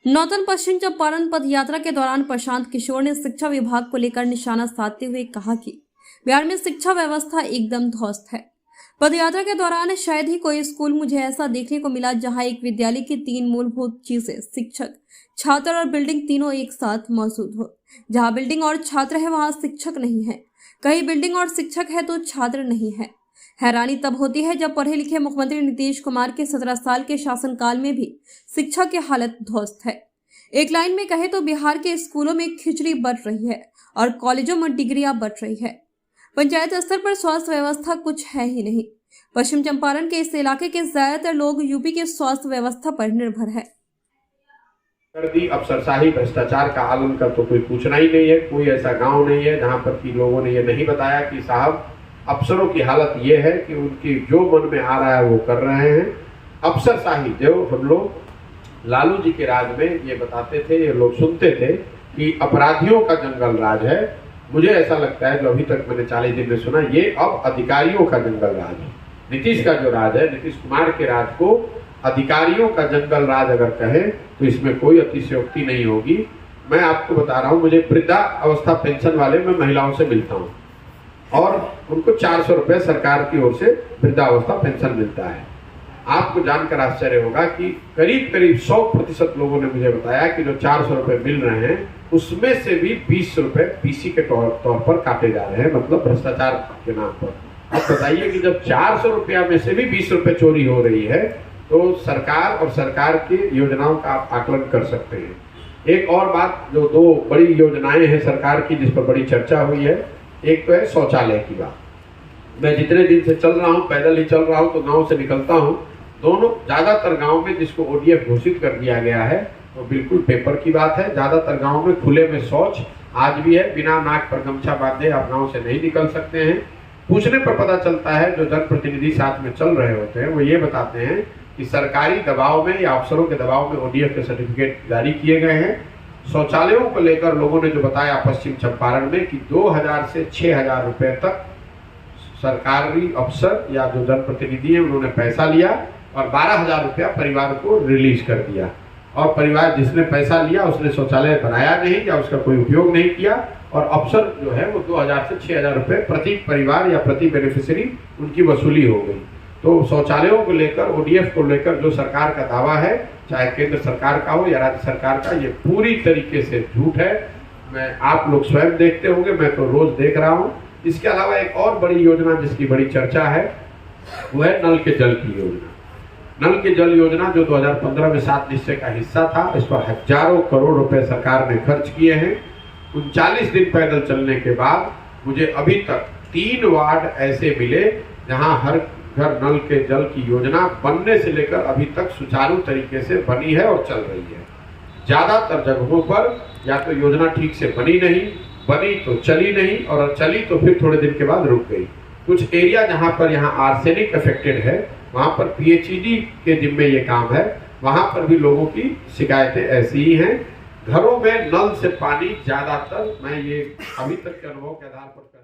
नौतन पश्चिम चंपारण पद यात्रा के दौरान प्रशांत किशोर ने शिक्षा विभाग को लेकर निशाना साधते हुए कहा कि बिहार में शिक्षा व्यवस्था एकदम ध्वस्त है। पदयात्रा के दौरान शायद ही कोई स्कूल मुझे ऐसा देखने को मिला जहां एक विद्यालय की 3 मूलभूत चीजें शिक्षक, छात्र और बिल्डिंग तीनों एक साथ मौजूद हो। जहां बिल्डिंग और छात्र है वहां शिक्षक नहीं है, कहीं बिल्डिंग और शिक्षक है तो छात्र नहीं है। हैरानी तब होती है जब पढ़े लिखे मुख्यमंत्री नीतीश कुमार के 17 साल के शासनकाल में भी शिक्षा की हालत ध्वस्त है। एक लाइन में कहे तो बिहार के स्कूलों में खिचड़ी बट रही है और कॉलेजों में डिग्रियां बट रही है। पंचायत स्तर पर स्वास्थ्य व्यवस्था कुछ है ही नहीं। पश्चिम चंपारण के इस इलाके के ज्यादातर लोग यूपी के स्वास्थ्य व्यवस्था पर निर्भर है। अफसरशाही भ्रष्टाचार का आलम का तो कोई पूछना ही नहीं है। कोई ऐसा गांव नहीं है जहां पर कि लोगों ने ये नहीं बताया कि साहब अफसरों की हालत ये है कि उनकी जो मन में आ रहा है वो कर रहे हैं। अफसरशाही जो हम लोग लालू जी के राज में ये बताते थे, ये लोग सुनते थे कि अपराधियों का जंगल राज है। मुझे ऐसा लगता है जो अभी तक मैंने 40 दिन में सुना, ये अब अधिकारियों का जंगल राज है। नीतीश का जो राज है, नीतीश कुमार के राज को अधिकारियों का जंगल राज अगर कहे तो इसमें कोई अतिशयोक्ति नहीं होगी। मैं आपको बता रहा हूँ, मुझे वृद्धा अवस्था पेंशन वाले में महिलाओं से मिलता हूँ और उनको 400 रुपये सरकार की ओर से वृद्धावस्था पेंशन मिलता है। आपको जानकर आश्चर्य होगा कि करीब करीब 100% लोगों ने मुझे बताया कि जो 400 रुपये मिल रहे हैं उसमें से भी 20 रुपये पीसी के तौर पर काटे जा रहे हैं, मतलब भ्रष्टाचार के नाम पर। अब बताइए कि जब 400 रुपया में से भी 20 रुपये चोरी हो रही है तो सरकार और सरकार की योजनाओं का आप आकलन कर सकते हैं। एक और बात, जो 2 बड़ी योजनाएं हैं सरकार की जिस पर बड़ी चर्चा हुई है, एक तो है शौचालय की बात। मैं जितने दिन से चल रहा हूँ, पैदल ही चल रहा हूँ, तो गांव से निकलता हूँ, दोनों ज्यादातर गांव में जिसको ओडीएफ घोषित कर दिया गया है तो बिल्कुल पेपर की बात है। ज्यादातर गांव में खुले में शौच आज भी है, बिना नाक पर गमछा बांधे आप गांव से नहीं निकल सकते हैं। पूछने पर पता चलता है, जो जनप्रतिनिधि साथ में चल रहे होते हैं वो ये बताते हैं कि सरकारी दबाव में या अफसरों के दबाव में ओडीएफ के सर्टिफिकेट जारी किए गए हैं। शौचालयों को लेकर लोगों ने जो बताया पश्चिम चंपारण में कि 2000 से 6000 रुपए तक सरकारी अफसर या जो जनप्रतिनिधि है उन्होंने पैसा लिया और 12000 रुपया परिवार को रिलीज कर दिया। और परिवार जिसने पैसा लिया उसने शौचालय बनाया नहीं या उसका कोई उपयोग नहीं किया, और अफसर जो है वो 2000 से 6000 रुपये प्रति परिवार या प्रति बेनिफिशियरी उनकी वसूली हो गई। तो शौचालयों को लेकर, ओडीएफ को लेकर जो सरकार का दावा है, चाहे केंद्र सरकार का हो या राज्य सरकार का, ये पूरी तरीके से झूठ है। आप लोग स्वयं देखते होंगे, मैं तो रोज देख रहा हूँ। इसके अलावा एक और बड़ी योजना जिसकी बड़ी चर्चा है वो है नल के जल की योजना। नल के जल योजना जो 2015 में 7 निश्चय का हिस्सा था, इस पर हजारों करोड़ रुपए सरकार ने खर्च किए हैं। 39 दिन पैदल चलने के बाद मुझे अभी तक 3 वार्ड ऐसे मिले जहां हर घर नल के जल की योजना बनने से लेकर अभी तक सुचारू तरीके से बनी है और चल रही है। ज्यादातर जगहों पर या तो योजना ठीक से बनी नहीं, बनी तो चली नहीं, और चली तो फिर थोड़े दिन के बाद रुक गई। कुछ एरिया जहां पर यहाँ आर्सेनिक अफेक्टेड है वहां पर पीएचईडी के जिम्मे ये काम है, वहां पर भी लोगों की शिकायतें ऐसी ही हैं। घरों में नल से पानी ज्यादातर, मैं ये अभी तक के अनुभव के आधार पर